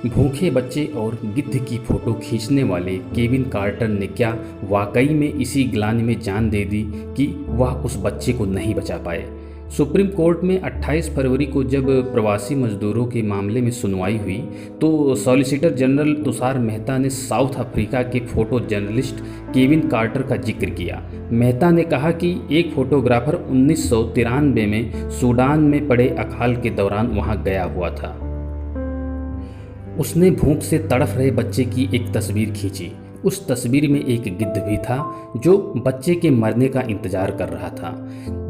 भूखे बच्चे और गिद्ध की फोटो खींचने वाले केविन कार्टर ने क्या वाकई में इसी ग्लानि में जान दे दी कि वह उस बच्चे को नहीं बचा पाए। सुप्रीम कोर्ट में 28 फरवरी को जब प्रवासी मजदूरों के मामले में सुनवाई हुई तो सॉलिसिटर जनरल तुषार मेहता ने साउथ अफ्रीका के फोटो जर्नलिस्ट केविन कार्टर का जिक्र किया। मेहता ने कहा कि एक फोटोग्राफर 1993 में सूडान में पड़े अकाल के दौरान वहां गया हुआ था। उसने भूख से तड़फ रहे बच्चे की एक तस्वीर खींची। उस तस्वीर में एक गिद्ध भी था जो बच्चे के मरने का इंतजार कर रहा था।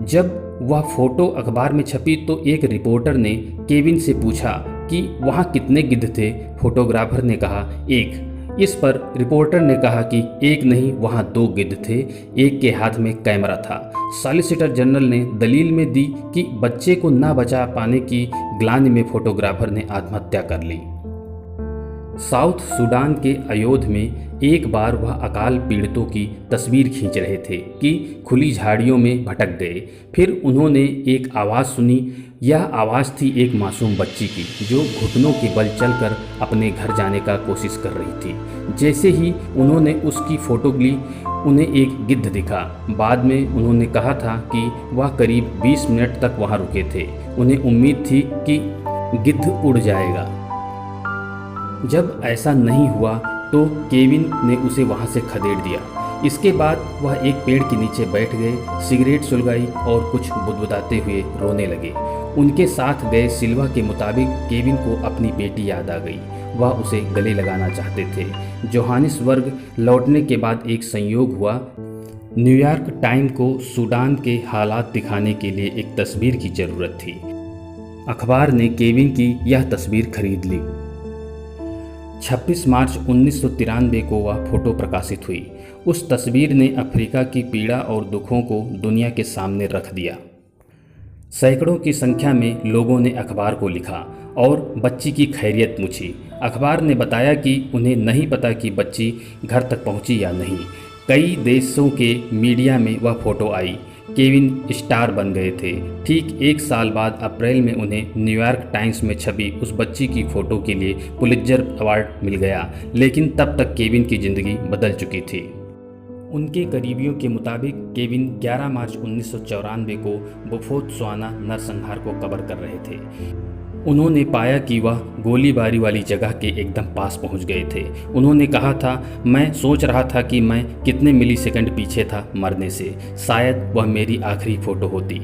जब वह फोटो अखबार में छपी तो एक रिपोर्टर ने केविन से पूछा कि वहाँ कितने गिद्ध थे। फोटोग्राफर ने कहा एक। इस पर रिपोर्टर ने कहा कि एक नहीं, वहाँ 2 गिद्ध थे, एक के हाथ में कैमरा था। सॉलिसिटर जनरल ने दलील में दी कि बच्चे को न बचा पाने की ग्लानि में फोटोग्राफर ने आत्महत्या कर ली। साउथ सूडान के अयोध्या में एक बार वह अकाल पीड़ितों की तस्वीर खींच रहे थे कि खुली झाड़ियों में भटक गए। फिर उन्होंने एक आवाज़ सुनी। यह आवाज़ थी एक मासूम बच्ची की जो घुटनों के बल चलकर अपने घर जाने का कोशिश कर रही थी। जैसे ही उन्होंने उसकी फ़ोटो ली उन्हें एक गिद्ध दिखा। बाद में उन्होंने कहा था कि वह करीब 20 मिनट तक वहाँ रुके थे। उन्हें उम्मीद थी कि गिद्ध उड़ जाएगा। जब ऐसा नहीं हुआ तो केविन ने उसे वहां से खदेड़ दिया। इसके बाद वह एक पेड़ के नीचे बैठ गए, सिगरेट सुलगाई और कुछ बुदबुदाते हुए रोने लगे। उनके साथ गए सिल्वा के मुताबिक केविन को अपनी बेटी याद आ गई। वह उसे गले लगाना चाहते थे। जोहानिसबर्ग लौटने के बाद एक संयोग हुआ। न्यूयॉर्क टाइम को सूडान के हालात दिखाने के लिए एक तस्वीर की ज़रूरत थी। अखबार ने केविन की यह तस्वीर खरीद ली। 26 मार्च 1993 को वह फोटो प्रकाशित हुई। उस तस्वीर ने अफ्रीका की पीड़ा और दुखों को दुनिया के सामने रख दिया। सैकड़ों की संख्या में लोगों ने अखबार को लिखा और बच्ची की खैरियत पूछी। अखबार ने बताया कि उन्हें नहीं पता कि बच्ची घर तक पहुंची या नहीं। कई देशों के मीडिया में वह फोटो आई। केविन स्टार बन गए थे। ठीक 1 साल बाद अप्रैल में उन्हें न्यूयॉर्क टाइम्स में छपी उस बच्ची की फ़ोटो के लिए पुलित्जर अवार्ड मिल गया। लेकिन तब तक केविन की ज़िंदगी बदल चुकी थी। उनके करीबियों के मुताबिक केविन 11 मार्च 1994 को बोत्सवाना नरसंहार को कवर कर रहे थे। उन्होंने पाया कि वह गोलीबारी वाली जगह के एकदम पास पहुंच गए थे। उन्होंने कहा था, मैं सोच रहा था कि मैं कितने मिलीसेकंड पीछे था मरने से। शायद वह मेरी आखिरी फ़ोटो होती।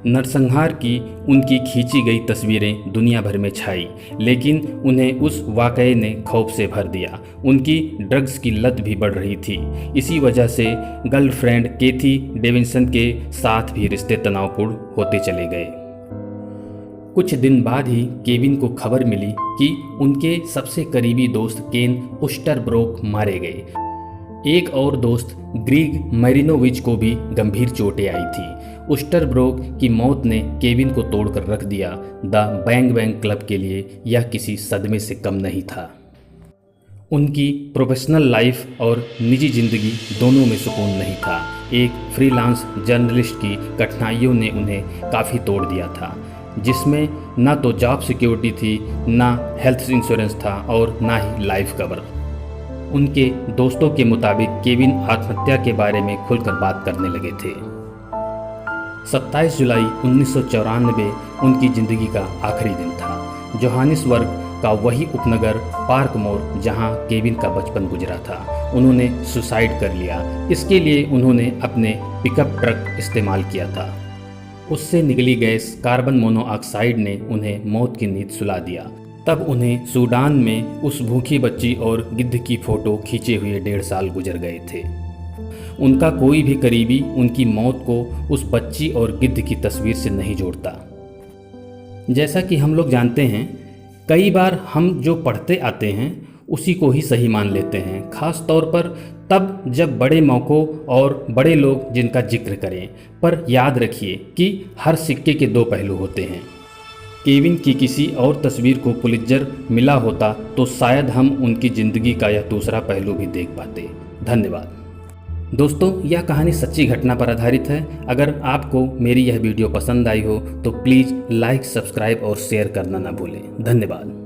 नरसंहार की उनकी खींची गई तस्वीरें दुनिया भर में छाई, लेकिन उन्हें उस वाक़ये ने खौफ से भर दिया। उनकी ड्रग्स की लत भी बढ़ रही थी। इसी वजह से गर्लफ्रेंड केथी डेविसन के साथ भी रिश्ते तनावपूर्ण होते चले गए। कुछ दिन बाद ही केविन को खबर मिली कि उनके सबसे करीबी दोस्त केन ओस्टरब्रोक मारे गए। एक और दोस्त ग्रीग मैरिनोविच को भी गंभीर चोटें आई थी। ओस्टरब्रोक की मौत ने केविन को तोड़कर रख दिया। द बैंग बैंग क्लब के लिए यह किसी सदमे से कम नहीं था। उनकी प्रोफेशनल लाइफ और निजी जिंदगी दोनों में सुकून नहीं था। एक फ्रीलांस जर्नलिस्ट की कठिनाइयों ने उन्हें काफ़ी तोड़ दिया था, जिसमें ना तो जॉब सिक्योरिटी थी, ना हेल्थ इंश्योरेंस था और ना ही लाइफ कवर। उनके दोस्तों के मुताबिक केविन आत्महत्या के बारे में खुलकर बात करने लगे थे। 27 जुलाई 1994 उनकी ज़िंदगी का आखिरी दिन था। जोहानिसबर्ग का वही उपनगर पार्कमोर जहां केविन का बचपन गुजरा था। उन्होंने सुसाइड कर लिया। इसके लिए उन्होंने अपने पिकअप ट्रक इस्तेमाल किया था। उससे निकली गैस कार्बन मोनोऑक्साइड ने उन्हें मौत की नींद सुला दिया। तब उन्हें सूडान में उस भूखी बच्ची और गिद्ध की फ़ोटो खींचे हुए 1.5 साल गुजर गए थे। उनका कोई भी करीबी उनकी मौत को उस बच्ची और गिद्ध की तस्वीर से नहीं जोड़ता। जैसा कि हम लोग जानते हैं, कई बार हम जो पढ़ते आते हैं उसी को ही सही मान लेते हैं, ख़ास तौर पर तब जब बड़े मौक़ों और बड़े लोग जिनका जिक्र करें। पर याद रखिए कि हर सिक्के के 2 पहलू होते हैं। केविन की किसी और तस्वीर को पुलित्जर मिला होता तो शायद हम उनकी ज़िंदगी का यह दूसरा पहलू भी देख पाते। धन्यवाद दोस्तों, यह कहानी सच्ची घटना पर आधारित है। अगर आपको मेरी यह वीडियो पसंद आई हो तो प्लीज़ लाइक, सब्सक्राइब और शेयर करना ना भूलें। धन्यवाद।